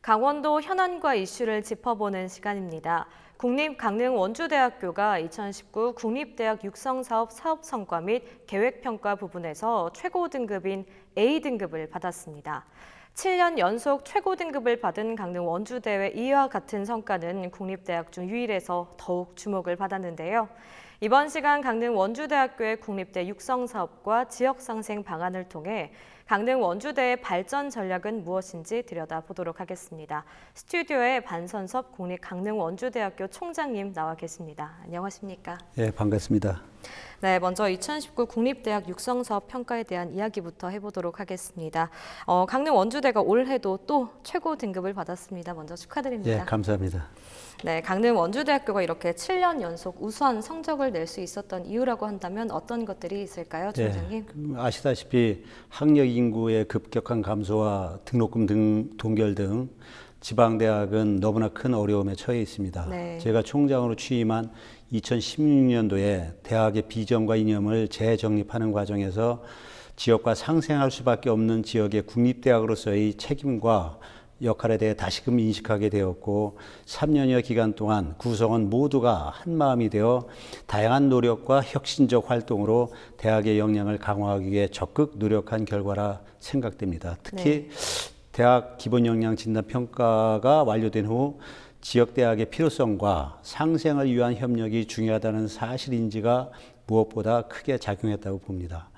강원도 현안과 이슈를 짚어보는 시간입니다. 국립강릉원주대학교가 2019 국립대학 육성사업 사업성과 및 계획평가 부분에서 최고 등급인 A등급을 받았습니다. 7년 연속 최고 등급을 받은 강릉원주대회 이와 같은 성과는 국립대학 중 유일해서 더욱 주목을 받았는데요. 이번 시간 강릉원주대학교의 국립대 육성사업과 지역상생 방안을 통해 강릉원주대의 발전 전략은 무엇인지 들여다보도록 하겠습니다. 스튜디오에 반선섭 국립강릉원주대학교 총장님 나와 계십니다. 안녕하십니까? 네, 반갑습니다. 네, 먼저 2019 국립대학 육성사업 평가에 대한 이야기부터 해보도록 하겠습니다. 강릉원주대가 올해도 또 최고 등급을 받았습니다. 먼저 축하드립니다. 네, 감사합니다. 네, 강릉원주대학교가 이렇게 7년 연속 우수한 성적을 낼 수 있었던 이유라고 한다면 어떤 것들이 있을까요, 총장님? 네, 아시다시피 학력 인구의 급격한 감소와 등록금 등 동결 등 지방대학은 너무나 큰 어려움에 처해 있습니다. 네. 제가 총장으로 취임한 2016년도에 대학의 비전과 이념을 재정립하는 과정에서 지역과 상생할 수밖에 없는 지역의 국립대학으로서의 책임과 역할에 대해 다시금 인식하게 되었고 3년여 기간 동안 구성원 모두가 한마음이 되어 다양한 노력과 혁신적 활동으로 대학의 역량을 강화하기 위해 적극 노력한 결과라 생각됩니다. 특히 대학 기본 역량 진단 평가가 완료된 후 지역대학의 필요성과 상생을 위한 협력이 중요하다는 사실인지가 무엇보다 크게 작용했다고 봅니다.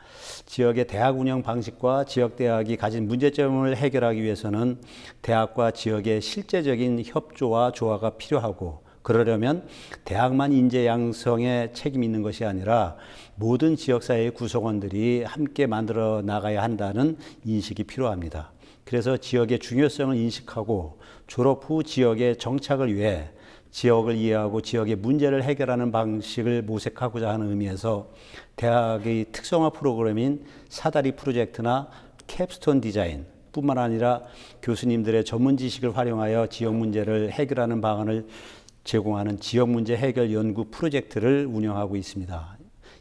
지역의 대학 운영 방식과 지역대학이 가진 문제점을 해결하기 위해서는 대학과 지역의 실제적인 협조와 조화가 필요하고 그러려면 대학만 인재 양성에 책임 있는 것이 아니라 모든 지역사회의 구성원들이 함께 만들어 나가야 한다는 인식이 필요합니다. 그래서 지역의 중요성을 인식하고 졸업 후 지역의 정착을 위해 지역을 이해하고 지역의 문제를 해결하는 방식을 모색하고자 하는 의미에서 대학의 특성화 프로그램인 사다리 프로젝트나 캡스톤 디자인 뿐만 아니라 교수님들의 전문 지식을 활용하여 지역 문제를 해결하는 방안을 제공하는 지역 문제 해결 연구 프로젝트를 운영하고 있습니다.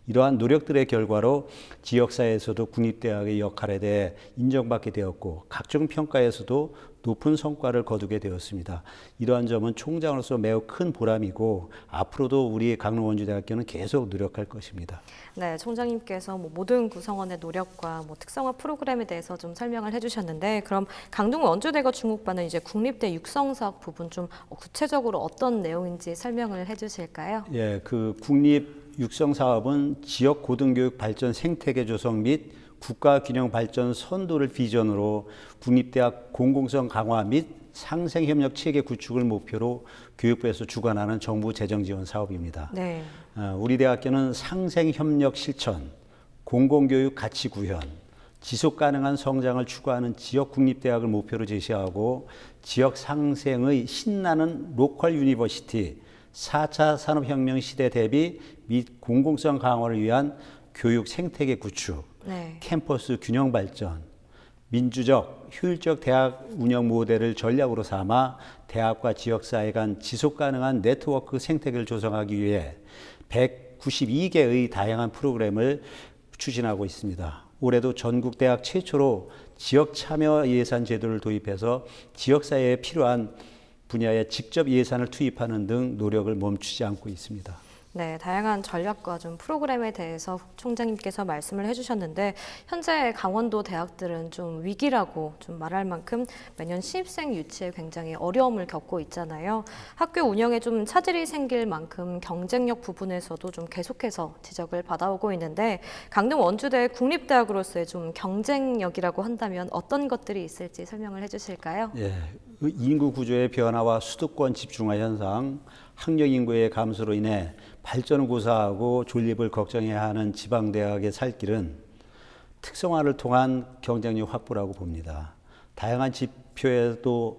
이러한 노력들의 결과로 지역사회에서도 국립대학의 역할에 대해 인정받게 되었고 각종 평가에서도 높은 성과를 거두게 되었습니다. 이러한 점은 총장으로서 매우 큰 보람이고 앞으로도 우리 강릉원주대학교는 계속 노력할 것입니다. 네, 총장님께서 모든 구성원의 노력과 특성화 프로그램에 대해서 좀 설명을 해주셨는데 그럼 강릉원주대가 주목받는 이제 국립대 육성사업 부분 좀 구체적으로 어떤 내용인지 설명을 해주실까요? 예, 그 국립 육성 사업은 지역 고등교육 발전 생태계 조성 및 국가 균형 발전 선도를 비전으로 국립대학 공공성 강화 및 상생 협력 체계 구축을 목표로 교육부에서 주관하는 정부 재정 지원 사업입니다. 네. 우리 대학교는 상생 협력 실천, 공공교육 가치 구현, 지속 가능한 성장을 추구하는 지역 국립대학을 목표로 제시하고 지역 상생의 신나는 로컬 유니버시티 4차 산업혁명 시대 대비 및 공공성 강화를 위한 교육 생태계 구축, 캠퍼스 균형 발전, 민주적, 효율적 대학 운영 모델을 전략으로 삼아 대학과 지역사회 간 지속 가능한 네트워크 생태계를 조성하기 위해 192개의 다양한 프로그램을 추진하고 있습니다. 올해도 전국 대학 최초로 지역 참여 예산 제도를 도입해서 지역사회에 필요한 분야에 직접 예산을 투입하는 등 노력을 멈추지 않고 있습니다. 네, 다양한 전략과 좀 프로그램에 대해서 총장님께서 말씀을 해주셨는데 현재 강원도 대학들은 좀 위기라고 좀 말할 만큼 매년 신입생 유치에 굉장히 어려움을 겪고 있잖아요. 학교 운영에 좀 차질이 생길 만큼 경쟁력 부분에서도 좀 계속해서 지적을 받아오고 있는데 강릉원주대 국립대학으로서의 좀 경쟁력이라고 한다면 어떤 것들이 있을지 설명을 해주실까요? 예, 인구 구조의 변화와 수도권 집중화 현상, 학력 인구의 감소로 인해 발전을 고사하고 존립을 걱정해야 하는 지방대학의 살 길은 특성화를 통한 경쟁력 확보라고 봅니다. 다양한 지표에서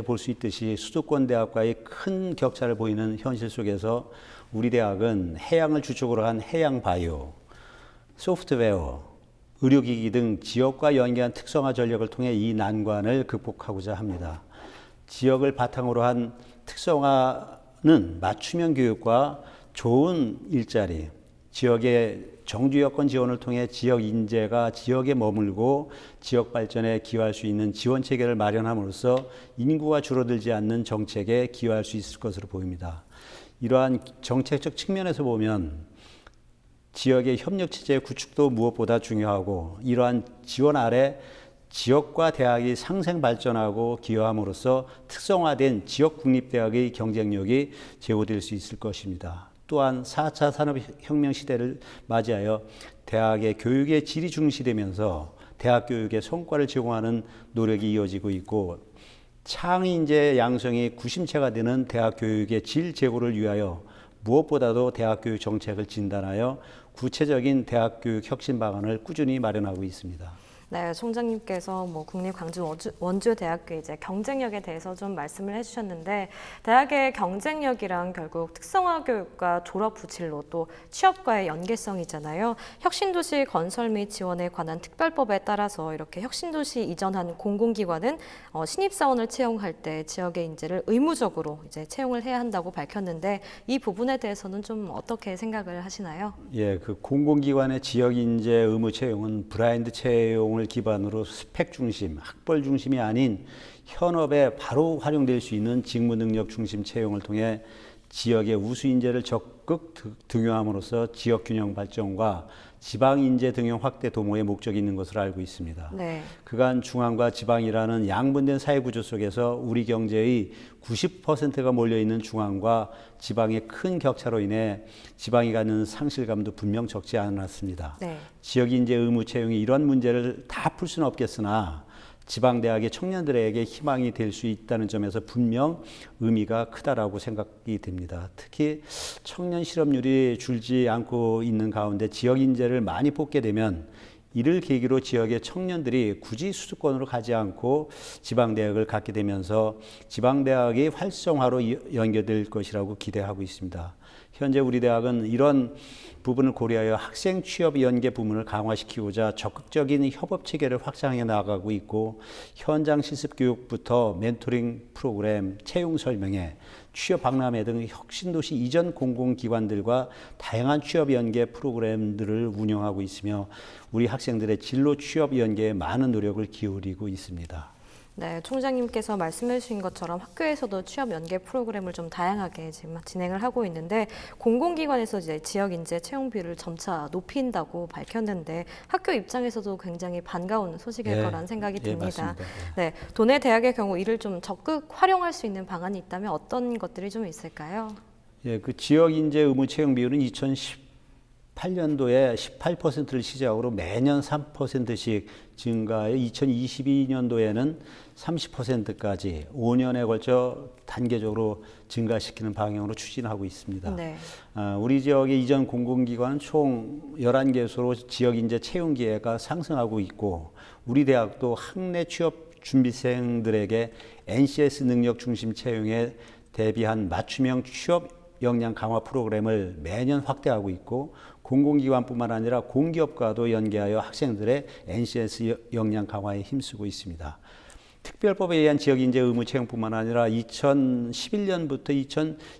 볼 수 있듯이 수도권 대학과의 큰 격차를 보이는 현실 속에서 우리 대학은 해양을 주축으로 한 해양 바이오, 소프트웨어, 의료기기 등 지역과 연계한 특성화 전략을 통해 이 난관을 극복하고자 합니다. 지역을 바탕으로 한 특성화는 맞춤형 교육과 좋은 일자리, 지역의 정주 여건 지원을 통해 지역 인재가 지역에 머물고 지역 발전에 기여할 수 있는 지원 체계를 마련함으로써 인구가 줄어들지 않는 정책에 기여할 수 있을 것으로 보입니다. 이러한 정책적 측면에서 보면 지역의 협력 체제의 구축도 무엇보다 중요하고, 이러한 지원 아래 지역과 대학이 상생 발전하고 기여함으로써 특성화된 지역 국립대학의 경쟁력이 제고될 수 있을 것입니다. 또한 4차 산업혁명 시대를 맞이하여 대학의 교육의 질이 중시되면서 대학 교육의 성과를 제공하는 노력이 이어지고 있고, 창의 인재 양성이 구심체가 되는 대학 교육의 질 제고를 위하여 무엇보다도 대학 교육 정책을 진단하여 구체적인 대학 교육 혁신 방안을 꾸준히 마련하고 있습니다. 네, 총장님께서 국립광주원주대학교 이제 경쟁력에 대해서 좀 말씀을 해주셨는데, 대학의 경쟁력이란 결국 특성화 교육과 졸업 후 진로 또 취업과의 연계성이잖아요. 혁신도시 건설 및 지원에 관한 특별법에 따라서 이렇게 혁신도시 이전한 공공기관은 신입사원을 채용할 때 지역의 인재를 의무적으로 이제 채용을 해야 한다고 밝혔는데, 이 부분에 대해서는 좀 어떻게 생각을 하시나요? 예, 그 공공기관의 지역 인재 의무 채용은 브라인드 채용을 기반으로 스펙 중심, 학벌 중심이 아닌 현업에 바로 활용될 수 있는 직무 능력 중심 채용을 통해 지역의 우수 인재를 적극 등용함으로써 지역 균형 발전과 지방 인재 등용 확대 도모의 목적이 있는 것으로 알고 있습니다. 네. 그간 중앙과 지방이라는 양분된 사회 구조 속에서 우리 경제의 90%가 몰려 있는 중앙과 지방의 큰 격차로 인해 지방이 갖는 상실감도 분명 적지 않았습니다. 네. 지역 인재 의무 채용이 이런 문제를 다 풀 수는 없겠으나 지방대학의 청년들에게 희망이 될 수 있다는 점에서 분명 의미가 크다라고 생각이 됩니다. 특히 청년 실업률이 줄지 않고 있는 가운데 지역 인재를 많이 뽑게 되면 이를 계기로 지역의 청년들이 굳이 수도권으로 가지 않고 지방대학을 갖게 되면서 지방대학의 활성화로 연결될 것이라고 기대하고 있습니다. 현재 우리 대학은 이런 부분을 고려하여 학생 취업 연계 부문을 강화시키고자 적극적인 협업 체계를 확장해 나가고 있고, 현장 실습 교육부터 멘토링 프로그램, 채용 설명회, 취업 박람회 등 혁신도시 이전 공공기관들과 다양한 취업 연계 프로그램들을 운영하고 있으며 우리 학생들의 진로 취업 연계에 많은 노력을 기울이고 있습니다. 네, 총장님께서 말씀해 주신 것처럼 학교에서도 취업 연계 프로그램을 좀 다양하게 지금 진행을 하고 있는데, 공공기관에서 이제 지역 인재 채용비율을 점차 높인다고 밝혔는데 학교 입장에서도 굉장히 반가운 소식일 거란 생각이 듭니다. 맞습니다. 네, 도내 대학의 경우 이를 좀 적극 활용할 수 있는 방안이 있다면 어떤 것들이 좀 있을까요? 예, 그 지역 인재 의무 채용 비율은 2018년도에 18%를 시작으로 매년 3%씩 증가해 2022년도에는 30%까지 5년에 걸쳐 단계적으로 증가시키는 방향으로 추진하고 있습니다. 네. 우리 지역의 이전 공공기관은 총 11개소로 지역 인재 채용 기회가 상승하고 있고, 우리 대학도 학내 취업 준비생들에게 NCS 능력 중심 채용에 대비한 맞춤형 취업 역량 강화 프로그램을 매년 확대하고 있고, 공공기관뿐만 아니라 공기업과도 연계하여 학생들의 NCS 역량 강화에 힘쓰고 있습니다. 특별법에 의한 지역인재 의무 채용뿐만 아니라 2011년부터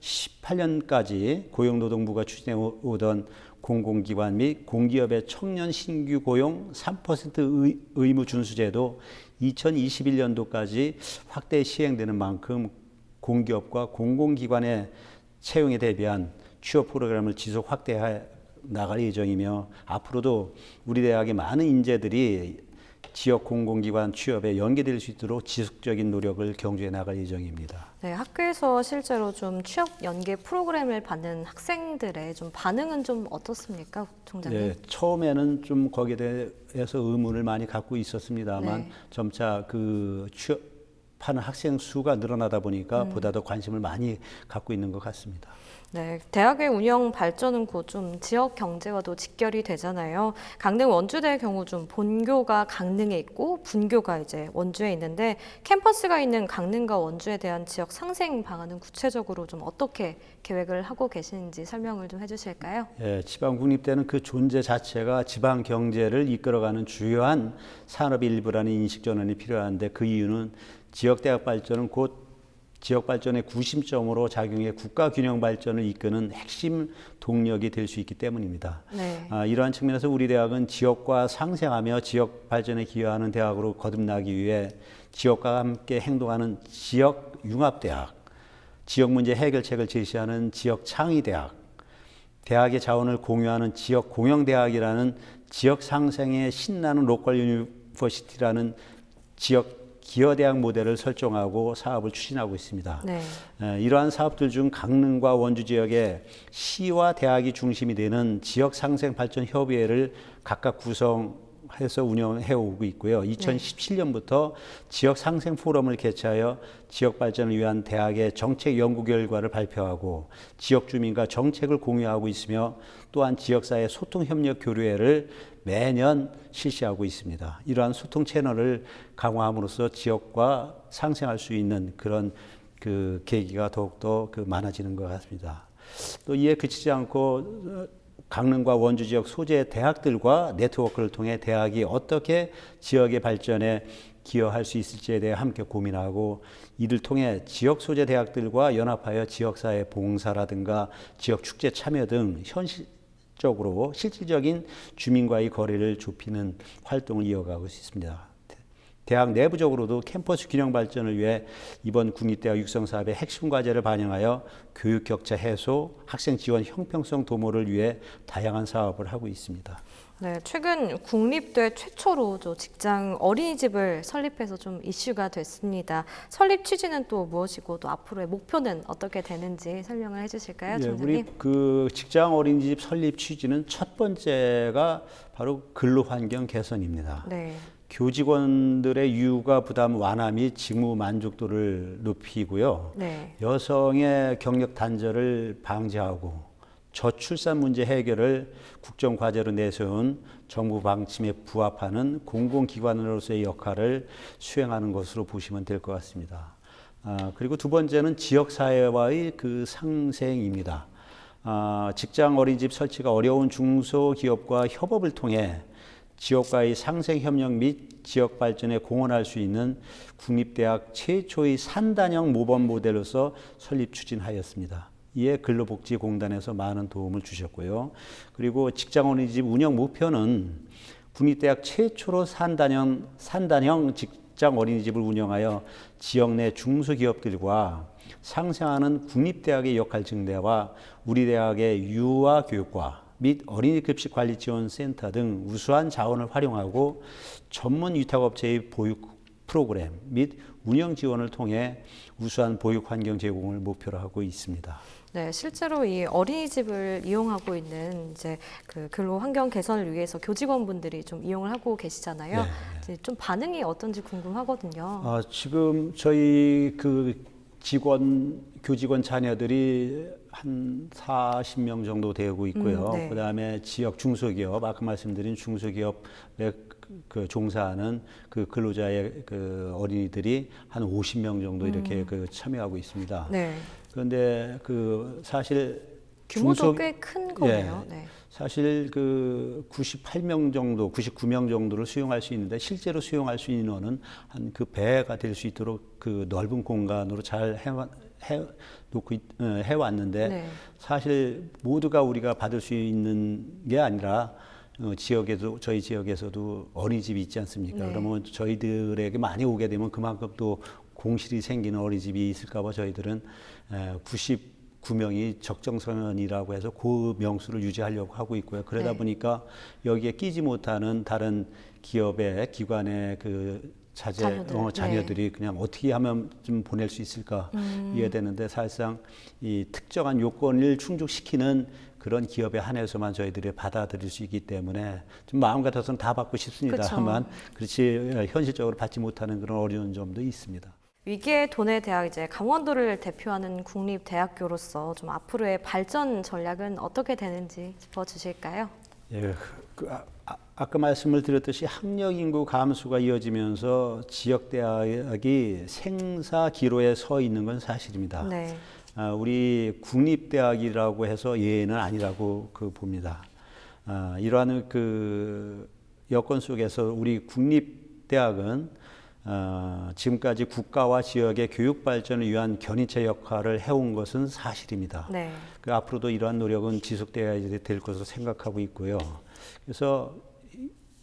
2018년까지 고용노동부가 추진해 오던 공공기관 및 공기업의 청년 신규 고용 3% 의무 준수제도 2021년도까지 확대 시행되는 만큼 공기업과 공공기관의 채용에 대비한 취업 프로그램을 지속 확대해 나갈 예정이며, 앞으로도 우리 대학의 많은 인재들이 지역 공공기관 취업에 연계될 수 있도록 지속적인 노력을 경주해 나갈 예정입니다. 네, 학교에서 실제로 좀 취업 연계 프로그램을 받는 학생들의 좀 반응은 좀 어떻습니까, 총장님? 네, 처음에는 좀 거기에 대해서 의문을 많이 갖고 있었습니다만 네. 점차 그 취업하는 학생 수가 늘어나다 보니까 보다 더 관심을 많이 갖고 있는 것 같습니다. 네, 대학의 운영 발전은 곧 좀 지역 경제와도 직결이 되잖아요. 강릉 원주대의 경우 좀 본교가 강릉에 있고 분교가 이제 원주에 있는데, 캠퍼스가 있는 강릉과 원주에 대한 지역 상생 방안은 구체적으로 좀 어떻게 계획을 하고 계시는지 설명을 좀 해주실까요? 예, 지방국립대는 그 존재 자체가 지방 경제를 이끌어가는 주요한 산업의 일부라는 인식 전환이 필요한데, 그 이유는 지역대학 발전은 곧 지역 발전의 구심점으로 작용해 국가 균형 발전을 이끄는 핵심 동력이 될 수 있기 때문입니다. 네. 이러한 측면에서 우리 대학은 지역과 상생하며 지역 발전에 기여하는 대학으로 거듭나기 위해 지역과 함께 행동하는 지역 융합대학, 지역 문제 해결책을 제시하는 지역 창의대학, 대학의 자원을 공유하는 지역 공영대학이라는 지역 상생에 신나는 로컬 유니버시티라는 지역 기여대학 모델을 설정하고 사업을 추진하고 있습니다. 네. 이러한 사업들 중 강릉과 원주 지역에 시와 대학이 중심이 되는 지역 상생 발전 협의회를 각각 구성해서 운영해 오고 있고요. 2017년부터 지역 상생 포럼을 개최하여 지역 발전을 위한 대학의 정책 연구 결과를 발표하고 지역 주민과 정책을 공유하고 있으며 또한 지역사회 소통 협력 교류회를 매년 실시하고 있습니다. 이러한 소통 채널을 강화함으로써 지역과 상생할 수 있는 그런 그 계기가 더욱더 많아지는 것 같습니다. 또 이에 그치지 않고 강릉과 원주 지역 소재 대학들과 네트워크를 통해 대학이 어떻게 지역의 발전에 기여할 수 있을지에 대해 함께 고민하고 이를 통해 지역 소재 대학들과 연합하여 지역사회 봉사라든가 지역 축제 참여 등 실질적인 주민과의 거리를 좁히는 활동을 이어가고 있습니다. 대학 내부적으로도 캠퍼스 균형 발전을 위해 이번 국립대학 육성 사업의 핵심 과제를 반영하여 교육 격차 해소, 학생 지원 형평성 도모를 위해 다양한 사업을 하고 있습니다. 네, 최근 국립대 최초로 직장 어린이집을 설립해서 좀 이슈가 됐습니다. 설립 취지는 또 무엇이고 또 앞으로의 목표는 어떻게 되는지 설명을 해주실까요, 총장님? 우리 그 직장 어린이집 설립 취지는 첫 번째가 바로 근로 환경 개선입니다. 네. 교직원들의 육아 부담 완화 및 직무 만족도를 높이고요. 네. 여성의 경력 단절을 방지하고 저출산 문제 해결을 국정과제로 내세운 정부 방침에 부합하는 공공기관으로서의 역할을 수행하는 것으로 보시면 될 것 같습니다. 그리고 두 번째는 지역사회와의 그 상생입니다. 직장 어린이집 설치가 어려운 중소기업과 협업을 통해 지역과의 상생협력 및 지역 발전에 공헌할 수 있는 국립대학 최초의 산단형 모범 모델로서 설립 추진하였습니다. 이에 근로복지공단에서 많은 도움을 주셨고요. 그리고 직장 어린이집 운영 목표는 국립대학 최초로 산단형 직장 어린이집을 운영하여 지역 내 중소기업들과 상생하는 국립대학의 역할 증대와 우리 대학의 유아 교육과 및 어린이 급식 관리 지원 센터 등 우수한 자원을 활용하고 전문 위탁업체의 보육 프로그램 및 운영 지원을 통해 우수한 보육 환경 제공을 목표로 하고 있습니다. 네, 실제로 이 어린이집을 이용하고 있는 그 근로 환경 개선을 위해서 교직원분들이 좀 이용을 하고 계시잖아요. 네. 이제 좀 반응이 어떤지 궁금하거든요. 지금 저희 그 교직원 자녀들이 한 40명 정도 되고 있고요. 네. 그다음에 지역 중소기업, 아까 말씀드린 중소기업에 그 종사하는 그 근로자의 그 어린이들이 한 50명 정도 이렇게 그 참여하고 있습니다. 네. 그런데 그 사실 규모도 꽤 큰 거네요. 예, 네. 사실 그 98명 정도, 99명 정도를 수용할 수 있는데 실제로 수용할 수 있는 인원은 한 그 배가 될 수 있도록 그 넓은 공간으로 잘 해왔는데 네. 사실 모두가 우리가 받을 수 있는 게 아니라 저희 지역에서도 어린이집이 있지 않습니까? 네. 그러면 저희들에게 많이 오게 되면 그만큼 또 공실이 생기는 어린이집이 있을까 봐 저희들은 99명이 적정선이라고 해서 그 명수를 유지하려고 하고 있고요. 그러다 네. 보니까 여기에 끼지 못하는 다른 기업의 기관의 그 자녀들이 그냥 어떻게 하면 좀 보낼 수 있을까 이해되는데 사실상 이 특정한 요건을 충족시키는 그런 기업에 한해서만 저희들이 받아들일 수 있기 때문에 좀 마음 같아서는 다 받고 싶습니다만 그렇지 현실적으로 받지 못하는 그런 어려운 점도 있습니다. 위기의 도내 대학 강원도를 대표하는 국립대학교로서 좀 앞으로의 발전 전략은 어떻게 되는지 짚어주실까요? 예, 아까 말씀을 드렸듯이 학력 인구 감소가 이어지면서 지역 대학이 생사 기로에 서 있는 건 사실입니다. 네. 우리 국립대학이라고 해서 예외는 아니라고 봅니다. 이러한 그 여건 속에서 우리 국립대학은 지금까지 국가와 지역의 교육 발전을 위한 견인체 역할을 해온 것은 사실입니다. 네. 그 앞으로도 이러한 노력은 지속돼야 될 것으로 생각하고 있고요. 그래서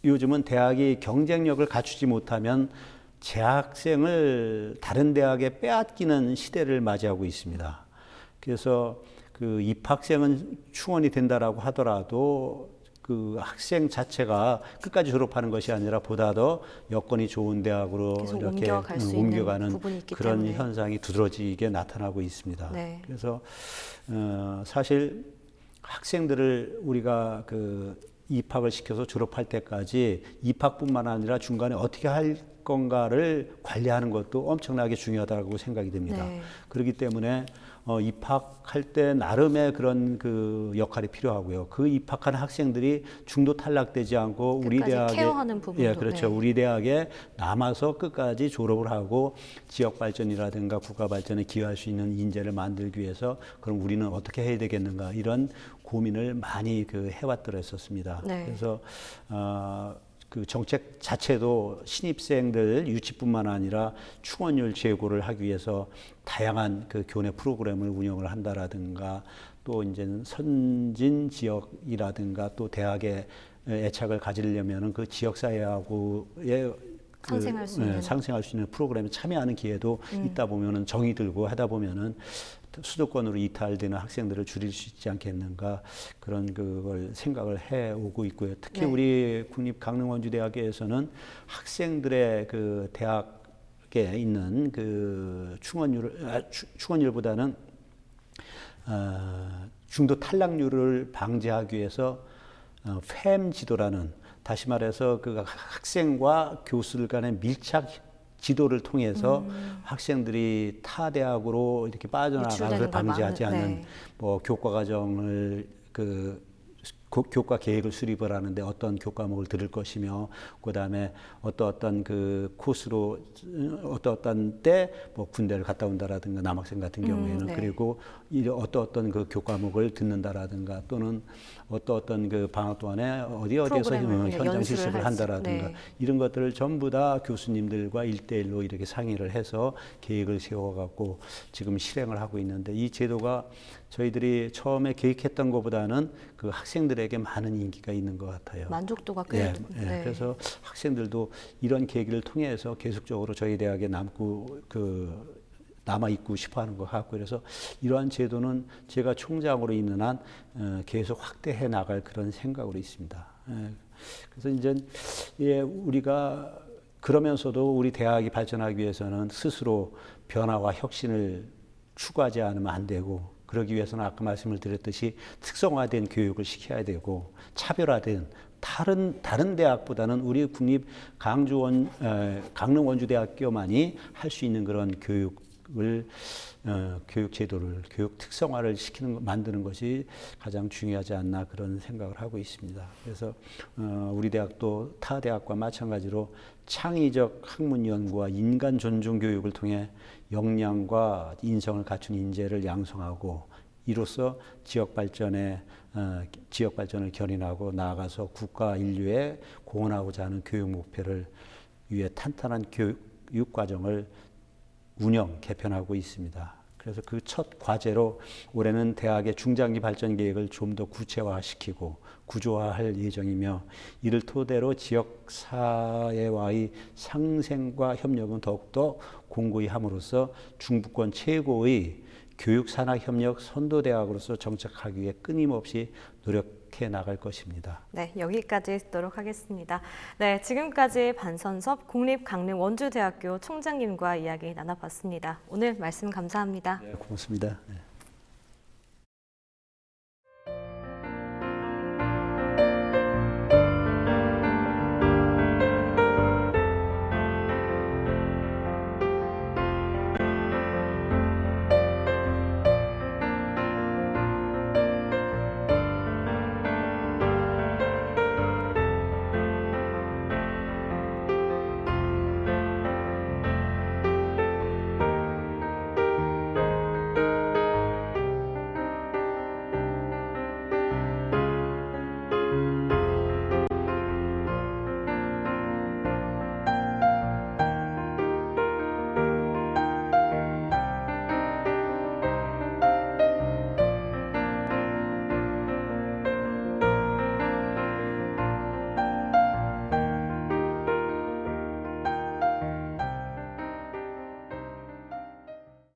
요즘은 대학이 경쟁력을 갖추지 못하면 재학생을 다른 대학에 빼앗기는 시대를 맞이하고 있습니다. 그래서 그 입학생은 충원이 된다라고 하더라도 그 학생 자체가 끝까지 졸업하는 것이 아니라 보다 더 여건이 좋은 대학으로 계속 이렇게 옮겨갈 수 있는 옮겨가는 부분이 있기 그런 때문에. 현상이 두드러지게 나타나고 있습니다. 네. 그래서 사실 학생들을 우리가 그 입학을 시켜서 졸업할 때까지 입학뿐만 아니라 중간에 어떻게 할 건가를 관리하는 것도 엄청나게 중요하다고 생각이 됩니다. 네. 그렇기 때문에 입학할 때 나름의 그런 그 역할이 필요하고요. 그 입학한 학생들이 중도 탈락되지 않고 우리 끝까지 대학에 케어하는 부분도, 예, 그렇죠. 네. 우리 대학에 남아서 끝까지 졸업을 하고 지역 발전이라든가 국가 발전에 기여할 수 있는 인재를 만들기 위해서 그럼 우리는 어떻게 해야 되겠는가 이런 고민을 많이 그 해왔더랬었습니다. 네. 그래서 그 정책 자체도 신입생들 유치뿐만 아니라 충원율 제고를 하기 위해서 다양한 그 교내 프로그램을 운영을 한다라든가 또 이제는 선진 지역이라든가 또 대학에 애착을 가지려면은 그 지역 사회하고의 상생할 수 있는 프로그램에 참여하는 기회도 있다 보면은 정이 들고 하다 보면은 수도권으로 이탈되는 학생들을 줄일 수 있지 않겠는가 그런 그걸 생각을 해 오고 있고요. 특히 네. 우리 국립강릉원주대학교에서는 학생들의 그 대학에 있는 그 충원율보다는 중도 탈락률을 방지하기 위해서 팸 지도라는 다시 말해서 그 학생과 교수들 간의 밀착 지도를 통해서 학생들이 타 대학으로 이렇게 빠져나가서 유출되는 걸 방지하지 않는 네. 뭐 교과 과정을 교과 계획을 수립을 하는데 어떤 교과목을 들을 것이며 그다음에 어떤 그 코스로 어떤 때 뭐 군대를 갔다 온다라든가 남학생 같은 경우에는 네. 그리고 어떤 그 교과목을 듣는다라든가 또는 어떤 그 방학 동안에 어디에서 프로그램을 현장 연수를 실습을 할 수- 한다라든가 네. 이런 것들을 전부 다 교수님들과 1대1로 이렇게 상의를 해서 계획을 세워갖고 지금 실행을 하고 있는데 이 제도가 저희들이 처음에 계획했던 것보다는 그 학생들에게 많은 인기가 있는 것 같아요. 만족도가 꽤. 예, 네. 그래서 학생들도 이런 계기를 통해서 계속적으로 저희 대학에 남아 있고 싶어하는 것 같고 그래서 이러한 제도는 제가 총장으로 있는 한 계속 확대해 나갈 그런 생각으로 있습니다. 그래서 이제 우리가 그러면서도 우리 대학이 발전하기 위해서는 스스로 변화와 혁신을 추구하지 않으면 안 되고 그러기 위해서는 아까 말씀을 드렸듯이 특성화된 교육을 시켜야 되고 차별화된 다른 대학보다는 우리 국립 강릉원주대학교만이 할 수 있는 그런 교육 제도를 교육 특성화를 만드는 것이 가장 중요하지 않나 그런 생각을 하고 있습니다. 그래서 우리 대학도 타 대학과 마찬가지로 창의적 학문 연구와 인간 존중 교육을 통해 역량과 인성을 갖춘 인재를 양성하고 이로써 지역 발전을 견인하고 나아가서 국가 인류에 공헌하고자 하는 교육 목표를 위해 탄탄한 교육 과정을 개편하고 있습니다. 그래서 그 첫 과제로 올해는 대학의 중장기 발전 계획을 좀 더 구체화시키고 구조화할 예정이며 이를 토대로 지역 사회와의 상생과 협력은 더욱더 공고히 함으로써 중부권 최고의 교육 산학 협력 선도 대학으로서 정착하기 위해 끊임없이 노력해 나갈 것입니다. 네, 여기까지 듣도록 하겠습니다. 네, 지금까지 반선섭 국립강릉원주대학교 총장님과 이야기 나눠봤습니다. 오늘 말씀 감사합니다. 네, 고맙습니다. 네.